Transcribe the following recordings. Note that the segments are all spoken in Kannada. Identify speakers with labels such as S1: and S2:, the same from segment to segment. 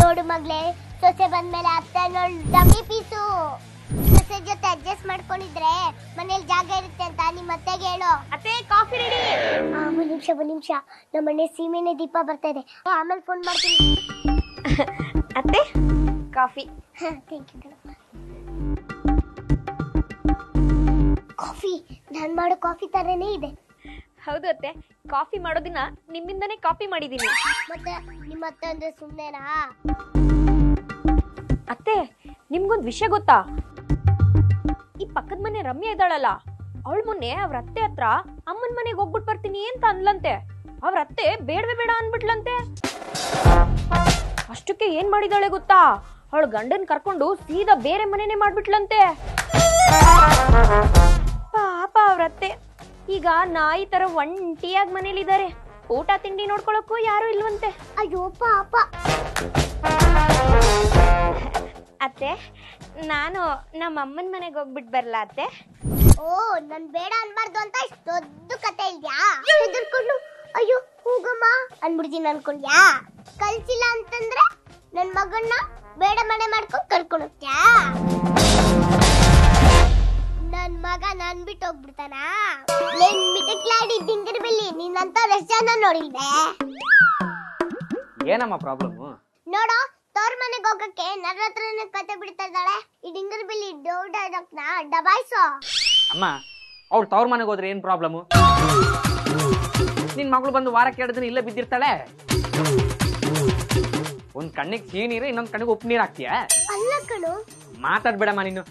S1: ನೋಡು ಮಗ್ಲೆ, ಸೊಸೆ ಬಂದ್ಮೇಲೆ ಅತ್ತೆ ನೋಡ್ ಡಮ್ಮಿ ಪೀಸು. ಸೊಸೆ ಜೊತೆ ಅಡ್ಜಸ್ಟ್ ಮಾಡ್ಕೊಂಡಿದ್ರೆ ಮನೇಲಿ ಜಾಗ ಇರುತ್ತೆ ಅಂತ ನಿಮ್ಮ ಅತ್ತೆಗೆ ಹೇಳು.
S2: ಅತ್ತೆ ಕಾಫಿ ರೆಡಿ.
S1: ಒಂದ್ ನಿಮಿಷ ನಮ್ಮ ಮನೆ ಸೀಮೆನೆ ದೀಪ ಬರ್ತಾ ಇದೆ, ಆಮೇಲೆ ಫೋನ್ ಮಾಡ್ತೀನಿ.
S2: ಅತ್ತೆ ಕಾಫಿ.
S1: Thank you. ಕಾಫಿ ನಾನ್ ಮಾಡೋ ಕಾಫಿ ತರನೇ ಇದೆ.
S2: ಹೌದು ಅತ್ತೆ, ಕಾಫಿ ಮಾಡೋದಿನ ನಿಮ್ಮಿಂದನೇ ಕಾಪಿ ಮಾಡಿದೀನಿ.
S1: ಮತ್ತೆ ನಿಮ್ಮ ಅತ್ತೆ ಅಂದ್ರೆ ಸುಮ್ನೆನಾ?
S2: ಅತ್ತೆ ನಿಮ್ಗೊಂದ್ ವಿಷಯ ಗೊತ್ತಾ? ಈ ಪಕ್ಕದ ಮನೆ ರಮ್ಯಾ ಇದ್ದಾಳಲ್ಲ, ಅವಳ ಮೊನ್ನೆ ಅವ್ರ ಅತ್ತೆ ಹತ್ರ ಅಮ್ಮನ ಮನೆಗೆ ಹೋಗ್ಬಿಟ್ಟು ಬರ್ತೀನಿ ಅಂತ ಅನ್ಲಂತೆ. ಅವ್ರ ಅತ್ತೆ ಬೇಡವೇ ಬೇಡ ಅನ್ಬಿಟ್ಲಂತೆ. ಅಷ್ಟಕ್ಕೆ ಏನ್ ಮಾಡಿದಾಳೆ ಗೊತ್ತಾ? ಅವಳ ಗಂಡನ್ ಕರ್ಕೊಂಡು ಸೀದಾ ಬೇರೆ ಮನೆನೇ ಮಾಡ್ಬಿಟ್ಲಂತೆ. ಪಾಪ ಅವ್ರತ್ತೆ ಈಗ ನಾಯಿ ತರ ಒಂಟಿಯಾಗಿ ಮನೇಲಿದ್ದಾರೆ. ಊಟ ತಿಂಡಿ ನೋಡ್ಕೊಳಕ್ಕೂ ಯಾರು ಇಲ್ವಂತೆ.
S1: ಅಯ್ಯೋ ಪಾಪ.
S2: ಅತ್ತೆ ನಾನು ನಮ್ಮ ಅಮ್ಮನ ಮನೆಗೆ ಹೋಗ್ಬಿಟ್ಟು ಬರ್ಲಾ ಅತ್ತೆ?
S1: ಓ, ನನ್ ಬೇಡ ಅನ್ಬಾರ್ದು ಅಂತ ಇಷ್ಟು ದೊಡ್ಡ ಕತೆ ಇದ್ಯಾ? ಹೆದರ್ಕೊಂಡು ಅಯ್ಯೋ ಹೋಗಮ್ಮ ಅನ್ಬಿಡ್ತೀನಿ ಅನ್ಕೊಂಡ್ಯಾ? ಕಲ್ಸಿಲ್ಲ ಅಂತಂದ್ರೆ ನನ್ ಮಗನ್ನ ಬೇಡ ಮನೆ ಮಾಡ್ಕೊಂಡು ಕರ್ಕೊಂಡು ಹೋಗ್ತ್ಯಾ? ನನ್ ಮಗ ನನ್ ಬಿಟ್ಟು ಹೋಗ್ಬಿಡ್ತಾನ? ಮಿಟಕ್ಲಾಡಿ ಡಿಂಗರ್ ಬೆಲ್ಲಿ ನೀನಂತ ಎಷ್ಟು ಜನ ನೋಡಿಲ್ವೇ?
S3: ಏನಮ್ಮ ಪ್ರಾಬ್ಲಮ್?
S1: ನೋಡೋ, ತವ್ರ ಮನೆಗೆ ಹೋಗಕ್ಕೆ ನನ್ನ ಹತ್ರನೇ ಕತೆ ಬಿಡ್ತಾ ಇದ್ದಾಳೆ. ಈ ಡಿಂಗರ್ ಬೆಲ್ಲಿ ಡೌಡಕ್ನ ಡಬಾಯ್ಸೋ.
S3: ಅಮ್ಮ, ಅವ್ಳು ತವ್ರ ಮನೆಗೆ ಹೋದ್ರೆ ಏನ್ ಪ್ರಾಬ್ಲಮ್? ನಿನ್ ಮಗಳು ಬಂದು ವಾರಕ್ಕೆ 2 ದಿನ ಇಲ್ಲೇ ಬಿದ್ದಿರ್ತಾಳೆ. ಒಂದ್ ಕಣ್ಣಿಗೆ ಸಿಹಿ ನೀರು, ಇನ್ನೊಂದ್ ಕಣ್ಣಿಗೆ ಉಪ್ಪು ನೀರ್ ಹಾಕ್ತೀಯ?
S1: ಅಲ್ಲ ಕಣು.
S3: ಮಾತಾಡ್ಬೇಡಮ್ಮ ನೀನು.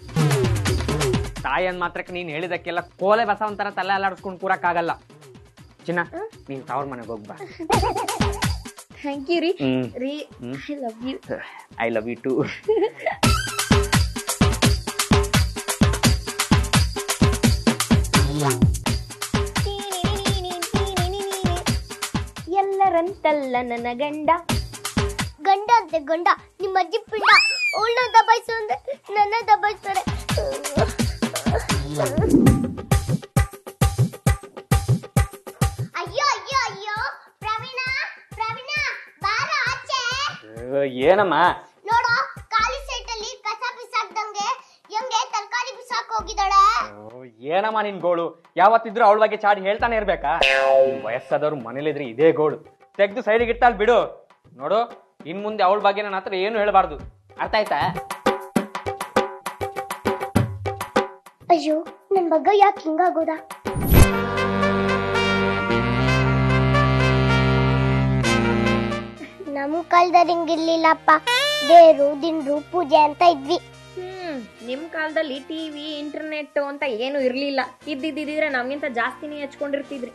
S3: ತಾಯಿ ಅಂದ್ ಮಾತ್ರಕ್ಕೆ ನೀನ್ ಹೇಳಿದಕ್ಕೆಲ್ಲ ಕೋಲೆ ಬಸವಂತರ ತಲೆ ಅಲ್ಲಾಡಿಸ್ಕೊಂಡು ಕೂರಕ್ಕಾಗಲ್ಲ. ಚಿನ್ನ, ನೀನ್ ತವ್ರ ಮನೆಗೆ ಹೋಗ್ಬಾ.
S2: ಥ್ಯಾಂಕ್ ಯು ರೀ. ರೀ I love you.
S3: I love you too.
S2: ಎಲ್ಲರಂತಲ್ಲ ನನ್ನ ಗಂಡ.
S1: ಗಂಡ ಅಂತೆ ಗಂಡ, ನಿಮ್ಮ ಅಜ್ಜಿ ಪಿಂಡ. ಅವಳನ್ನ ದಬಾಯಿಸು ಅಂದ್ರೆ ನನ್ನ ದಬಾಯಿಸ್ತಾರೆ. ಅಯ್ಯೋ ಅಯ್ಯೋ ಅಯ್ಯೋ, ಪ್ರವೀಣ ಪ್ರವೀಣ ಬಾರ ಆಚೆ.
S3: ಏನಮ್ಮ?
S1: ನೋಡೋ, ಖಾಲಿ ಸೈಟ್ ಅಲ್ಲಿ ಕಸ ಬಿಸಾಕ್ದಂಗೆ ಹೆಂಗೆ ತರಕಾರಿ ಬಿಸಾಕ್ ಹೋಗಿದ್ದಾಳೆ.
S3: ಏನಮ್ಮ ನಿನ್ ಗೋಳು? ಯಾವತ್ತಿದ್ರು ಅವಳ ಬಗ್ಗೆ ಚಾಡಿ ಹೇಳ್ತಾನೆ ಇರ್ಬೇಕಾ? ವಯಸ್ಸಾದವ್ರು ಮನೇಲಿದ್ರೆ ಇದೇ ಗೋಳು. ತೆಗ್ದು ಸೈಡಿಗೆ ಇಟ್ಟಾಲ್ ಬಿಡು. ನೋಡು, ಇನ್ ಮುಂದೆ ಅವಳ ಬಗ್ಗೆ ನನ್ನ ಹತ್ರ ಏನು ಹೇಳಬಾರ್ದು, ಅರ್ಥ ಆಯ್ತಾ?
S1: ಅಯ್ಯೋ, ನನ್ ಮಗ ಯಾಕೆ ಹಿಂಗಾಗೋದ? ನಮ್ ಕಾಲದಲ್ಲಿ ಹಿಂಗಿರ್ಲಿಲ್ಲಪ್ಪ. ದೇವ್ರು ದಿಂಡ್ರು ಪೂಜೆ ಅಂತ ಇದ್ವಿ.
S2: ನಿಮ್ ಕಾಲದಲ್ಲಿ ಟಿವಿ ಇಂಟರ್ನೆಟ್ ಅಂತ ಏನು ಇರ್ಲಿಲ್ಲ. ಇದ್ದಿದ್ರೆ ನಮ್ಗಿಂತ ಜಾಸ್ತಿನೇ ಹಚ್ಕೊಂಡಿರ್ತಿದ್ರಿ.